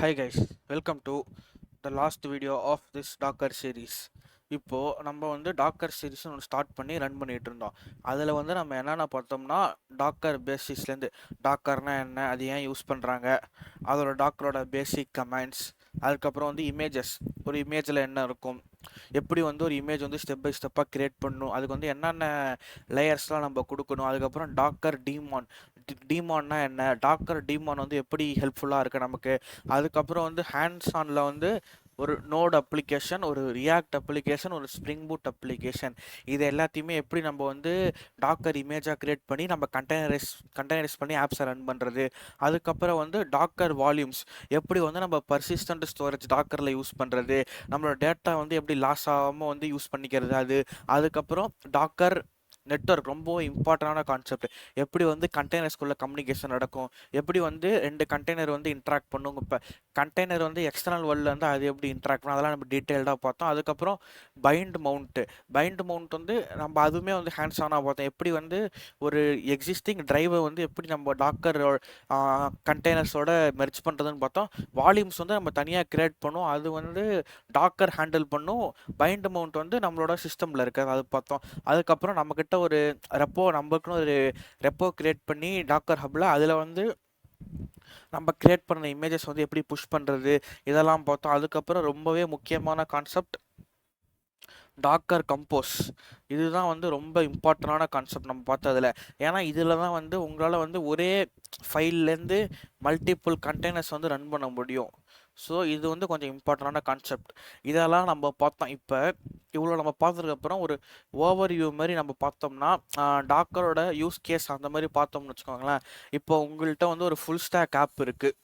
Hi guys, welcome to the last video of this Docker series. இப்போது நம்ம வந்து Docker series ஒன்று start பண்ணி ரன் பண்ணிகிட்டு இருந்தோம். அதில் வந்து நம்ம என்னென்ன பார்த்தோம்னா டாக்கர் பேசிஸ்லேருந்து டாக்கர்னா என்ன, அது ஏன் யூஸ் பண்ணுறாங்க, அதோட டாக்கரோட பேசிக் கமெண்ட்ஸ், அதுக்கப்புறம் வந்து இமேஜஸ், ஒரு இமேஜில் என்ன இருக்கும், எப்படி வந்து ஒரு இமேஜ் வந்து ஸ்டெப் பை ஸ்டெப்பாக க்ரியேட் பண்ணணும், அதுக்கு வந்து என்னென்ன லேயர்ஸ்லாம் நம்ம கொடுக்கணும், அதுக்கப்புறம் டாக்கர் டீமான், டீமான்னா என்ன, டாக்கர் டீமான் வந்து எப்படி ஹெல்ப்ஃபுல்லாக இருக்குது நமக்கு, அதுக்கப்புறம் வந்து ஹேண்ட்ஸ் ஆனில் வந்து ஒரு நோட் அப்ளிகேஷன், ஒரு ரியாக்ட் அப்ளிகேஷன், ஒரு ஸ்ப்ரிங் பூட் அப்ளிகேஷன், இது எல்லாத்தையுமே எப்படி நம்ம வந்து டாக்கர் இமேஜாக க்ரியேட் பண்ணி நம்ம கண்டெய்னரைஸ் பண்ணி ஆப்ஸை ரன் பண்ணுறது, அதுக்கப்புறம் வந்து டாக்கர் வால்யூம்ஸ் எப்படி வந்து நம்ம பர்சிஸ்டன்ட் ஸ்டோரேஜ் டாக்கரில் யூஸ் பண்ணுறது, நம்மளோட டேட்டா வந்து எப்படி லாஸ் ஆகாமல் வந்து யூஸ் பண்ணிக்கிறது, அதுக்கப்புறம் டாக்கர் நெட்வொர்க் ரொம்ப இம்பார்ட்டண்டான கான்செப்ட், எப்படி வந்து கண்டெய்னர்ஸ்குள்ளே கம்யூனிகேஷன் நடக்கும், எப்படி வந்து ரெண்டு கண்டெய்னர் வந்து இன்ட்ராக்ட் பண்ணுங்க, இப்போ கண்டெய்னர் வந்து எக்ஸ்டர்னல் வேர்ல்டில் வந்து அது எப்படி இன்ட்ராக்ட் பண்ணும், அதெல்லாம் நம்ம டீட்டெயில்டாக பார்த்தோம். அதுக்கப்புறம் பைண்ட் மவுண்ட் வந்து நம்ம அதுவுமே வந்து ஹேண்ட்ஸ் ஆனாக பார்த்தோம், எப்படி வந்து ஒரு எக்ஸிஸ்டிங் டிரைவை வந்து எப்படி நம்ம டாக்கர் கண்டெய்னர்ஸோட மெர்ஜ் பண்ணுறதுன்னு பார்த்தோம். வால்யூம்ஸ் வந்து நம்ம தனியாக கிரியேட் பண்ணும், அது வந்து டாக்கர் ஹேண்டில் பண்ணும். பைண்ட் மவுண்ட் வந்து நம்மளோட சிஸ்டமில் இருக்கிறது, அது பார்த்தோம். அதுக்கப்புறம் நம்மக்கிட்ட ஒரு நம்மளுக்குன்னு ஒரு ரெப்போ கிரியேட் பண்ணி டாக்கர் ஹப்பில் அதில் வந்து நம்ம கிரியேட் பண்ண இமேஜஸ் வந்து எப்படி புஷ் பண்ணுறது, இதெல்லாம் பார்த்தோம். அதுக்கப்புறம் ரொம்பவே முக்கியமான கான்செப்ட் டாக்கர் கம்போஸ், இதுதான் வந்து ரொம்ப இம்பார்ட்டண்டான கான்செப்ட் நம்ம பார்த்ததில். ஏன்னா இதில் தான் வந்து உங்களால் வந்து ஒரே ஃபைல்லேருந்து மல்டிப்புள் கண்டெய்னர்ஸ் வந்து ரன் பண்ண முடியும். ஸோ இது வந்து கொஞ்சம் இம்பார்ட்டண்டான கான்செப்ட், இதெல்லாம் நம்ம பார்த்தோம். இப்போ இவ்வளோ நம்ம பார்த்ததுக்கப்புறம் ஒரு ஓவர் வியூ மாதிரி நம்ம பார்த்தோம்னா டாக்கரோட யூஸ் கேஸ் அந்த மாதிரி பார்த்தோம்னு வச்சுக்கோங்களேன். இப்போ உங்கள்கிட்ட வந்து ஒரு ஃபுல் ஸ்டாக் ஆப் இருக்குது,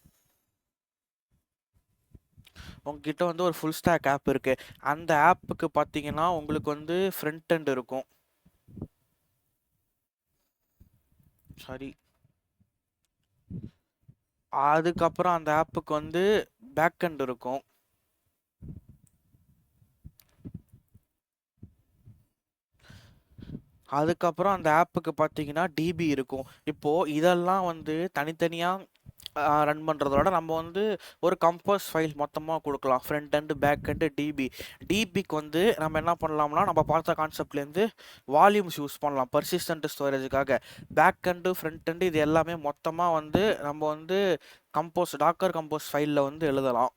உங்ககிட்ட வந்து ஒரு ஃபுல் ஸ்டாக் ஆப் இருக்குது. அந்த ஆப்புக்கு பார்த்தீங்கன்னா உங்களுக்கு வந்து ஃப்ரண்ட் எண்ட் இருக்கும், சாரி, அதுக்கப்புறம் அந்த ஆப்புக்கு வந்து பேக் எண்ட் இருக்கும், அதுக்கப்புறம் அந்த ஆப்புக்கு பார்த்தீங்கன்னா டிபி இருக்கும். இப்போது இதெல்லாம் வந்து தனித்தனியாக ரன் பண்ணுறதோட நம்ம வந்து ஒரு கம்போஸ் ஃபைல் மொத்தமாக கொடுக்கலாம், ஃப்ரண்ட் எண்டு பேக் எண்டு டிபிக்கு வந்து நம்ம என்ன பண்ணலாம்னா நம்ம பார்த்த கான்செப்ட்லேருந்து வால்யூம்ஸ் யூஸ் பண்ணலாம் பர்சிஸ்டன்ட் ஸ்டோரேஜுக்காக. பேக் எண்டு ஃப்ரண்ட் எண்டு இது எல்லாமே மொத்தமாக வந்து நம்ம வந்து டாக்கர் கம்போஸ் ஃபைலில் வந்து எழுதலாம்.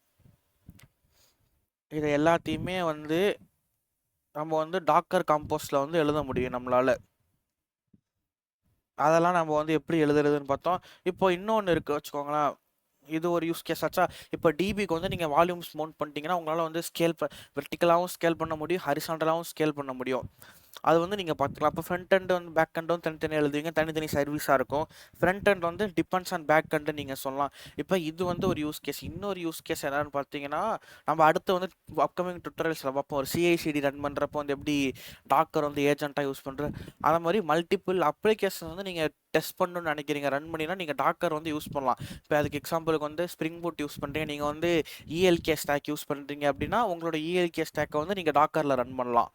இதை எல்லாத்தையுமே வந்து நம்ம வந்து டாக்கர் கம்போஸில் வந்து எழுத முடியும் நம்மளால். அதெல்லாம் நம்ம வந்து எப்படி எழுதுறதுன்னு பார்த்தோம். இப்போ இன்னொன்று இருக்குது வச்சுக்கோங்களேன், இது ஒரு யூஸ் கேஸ் ஆச்சா. இப்போ டிபிக்கு வந்து நீங்கள் வால்யூம்ஸ் மவுண்ட் பண்ணிட்டீங்கன்னா உங்களால் வந்து வெர்டிக்கலாகவும் ஸ்கேல் பண்ண முடியும், ஹரிசாண்டலாகவும் ஸ்கேல் பண்ண முடியும். அது வந்து நீங்கள் பார்த்துக்கலாம். இப்போ ஃப்ரண்ட் எண்ட் வந்து பேக் எண்ட் வந்து தனித்தனியாக எழுதுவீங்க, தனித்தனி சர்வீஸாக இருக்கும். ஃப்ரண்ட் எண்ட் வந்து டிபெண்ட்ஸ் ஆன் பேக் எண்டு நீங்கள் சொல்லலாம். இப்போ இது வந்து ஒரு யூஸ் கேஸ். இன்னொரு யூஸ் கேஸ் என்னன்னு பார்த்தீங்கன்னா, நம்ம அடுத்து வந்து அப்கமிங் டுட்டோரியல்ஸில் பார்ப்போம். ஒரு சிஐசிடி ரன் பண்ணுறப்போ வந்து எப்படி டாக்கர் வந்து ஏஜென்ட்டாக யூஸ் பண்ணுறது, அது மாதிரி மல்டிபிள் அப்ளிகேஷன் வந்து நீங்கள் டெஸ்ட் பண்ணணும்னு நினைக்கிறீங்க, ரன் பண்ணினா நீங்கள் டாக்கர் வந்து யூஸ் பண்ணலாம். இப்போ அதுக்கு எக்ஸாம்பிளுக்கு வந்து ஸ்ப்ரிங் பூட் யூஸ் பண்ணுறீங்க, நீங்கள் வந்து இஎல்கே ஸ்டாக் யூஸ் பண்ணுறீங்க அப்படின்னா உங்களோட இஎல்கே ஸ்டாக்கை வந்து நீங்கள் டாக்கரில் ரன் பண்ணலாம்.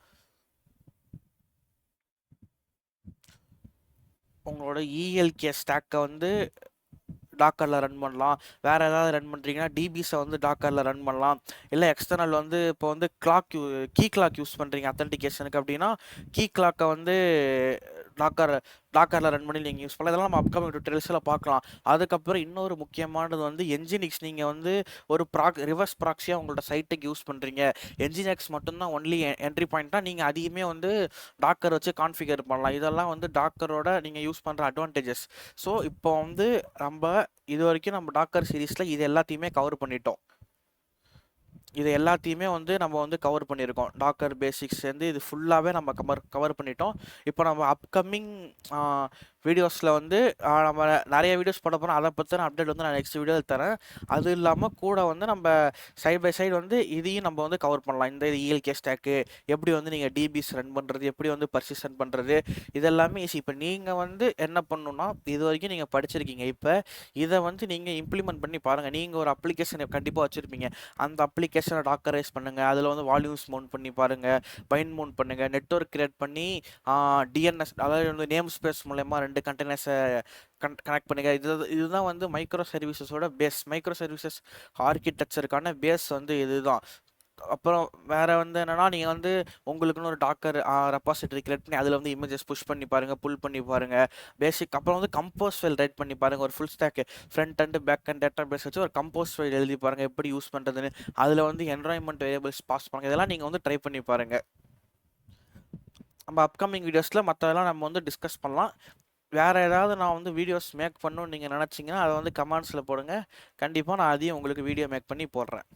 உங்களோட இஎல்கே ஸ்டாக்கை வந்து டாக்கரில் ரன் பண்ணலாம். வேறு ஏதாவது ரன் பண்ணுறீங்கன்னா டிபிஸை வந்து டாக்கரில் ரன் பண்ணலாம். இல்லை எக்ஸ்டர்னல் வந்து இப்போ வந்து கீ கிளாக் யூஸ் பண்ணுறீங்க அத்தன்டிகேஷனுக்கு அப்படின்னா கீ கிளாக்கை வந்து டாக்கரில் ரன் பண்ணி நீங்கள் யூஸ் பண்ணலாம். இதெல்லாம் நம்ம அப்கமிங் டுட்டோரியல்ஸில் பார்க்கலாம். அதுக்கப்புறம் இன்னொரு முக்கியமானது வந்து என்ஜினிக்ஸ், நீங்கள் வந்து ஒரு ரிவர்ஸ் ப்ராக்ஸியாக உங்களோட சைட்டுக்கு யூஸ் பண்ணுறீங்க, என்ஜினிக்ஸ் மட்டும்தான் ஒன்லி என்ட்ரி பாயிண்ட்டாக நீங்கள் அதையுமே வந்து டாக்கர் வச்சு கான்ஃபிகர் பண்ணலாம். இதெல்லாம் வந்து டாக்கரோட நீங்கள் யூஸ் பண்ணுற அட்வான்டேஜஸ். ஸோ இப்போ வந்து நம்ம இது வரைக்கும் நம்ம டாக்கர் சீரீஸில் இது எல்லாத்தையுமே கவர் பண்ணிட்டோம். இது எல்லாத்தையுமே வந்து நம்ம வந்து கவர் பண்ணியிருக்கோம். டாக்கர் பேசிக்ஸ் வந்து இது ஃபுல்லாகவே நம்ம கவர் பண்ணிட்டோம். இப்போ நம்ம அப்கமிங் வீடியோஸில் வந்து நம்ம நிறைய வீடியோஸ் போட போகிறோம். அதை பற்றின அப்டேட் வந்து நான் நெக்ஸ்ட் வீடியோவில் தரேன். அது இல்லாமல் கூட வந்து நம்ம சைட் பை சைடு வந்து இதையும் நம்ம வந்து கவர் பண்ணலாம். இந்த இஎல்கே ஸ்டாக்கு எப்படி வந்து நீங்கள் டிபிஸ் ரன் பண்ணுறது, எப்படி வந்து பர்சிஸ்டன்ட் பண்ணுறது, இதெல்லாமே ஈஸி. இப்போ நீங்கள் வந்து என்ன பண்ணணுன்னா, இது வரைக்கும் நீங்கள் படிச்சிருக்கீங்க, இப்போ இதை வந்து நீங்கள் இம்ப்ளிமெண்ட் பண்ணி பாருங்கள். நீங்கள் ஒரு அப்ளிகேஷன் கண்டிப்பாக வச்சுருப்பீங்க, அந்த அப்ளிகேஷனை டாக்கரைஸ் பண்ணுங்கள், அதில் வந்து வால்யூம்ஸ் மவுண்ட் பண்ணி பாருங்கள், பைண்ட் மவுண்ட் பண்ணுங்கள், நெட்வொர்க் கிரியேட் பண்ணி டிஎன்எஸ், அதாவது வந்து நேம் ஸ்பேஸ் மூலயமா 2 2 கண்டெய்னர்ஸை கனெக்ட் பண்ணுங்க. இதுதான் வந்து மைக்ரோ சர்வீசஸோட பேஸ். மைக்ரோ சர்வீசஸ் ஆர்கிடெக்சருக்கான பேஸ் வந்து இதுதான். அப்புறம் வேற வந்து என்னன்னா, நீங்க வந்து உங்களுக்குன்னு ஒரு டாக்கர் ரெபாசிட்டரி கிரியேட் பண்ணி அதில் வந்து இமேஜஸ் புஷ் பண்ணி பாருங்க, புல் பண்ணி பாருங்க. பேசிக் அப்புறம் வந்து கம்போஸ் ஃபைல் ரைட் பண்ணி பாருங்க. ஒரு full stack front and back and database வச்சு ஒரு கம்போஸ் ஃபைல் எழுதி பாருங்க, எப்படி யூஸ் பண்றதுன்னு. அதில் வந்து என்வரான்மெண்ட் வேரியபிள்ஸ் பாஸ் பண்ணுங்க. இதெல்லாம் நீங்க வந்து ட்ரை பண்ணி பாருங்க. நம்ம அப்கமிங் வீடியோஸில் மற்றதெல்லாம் நம்ம வந்து டிஸ்கஸ் பண்ணலாம். வேறு ஏதாவது நான் வந்து வீடியோஸ் மேக் பண்ணணும்னு நீங்கள் நினச்சிங்கன்னா அதை வந்து கமெண்ட்ஸில் போடுங்க. கண்டிப்பாக நான் அதையும் உங்களுக்கு வீடியோ மேக் பண்ணி போடுறேன்.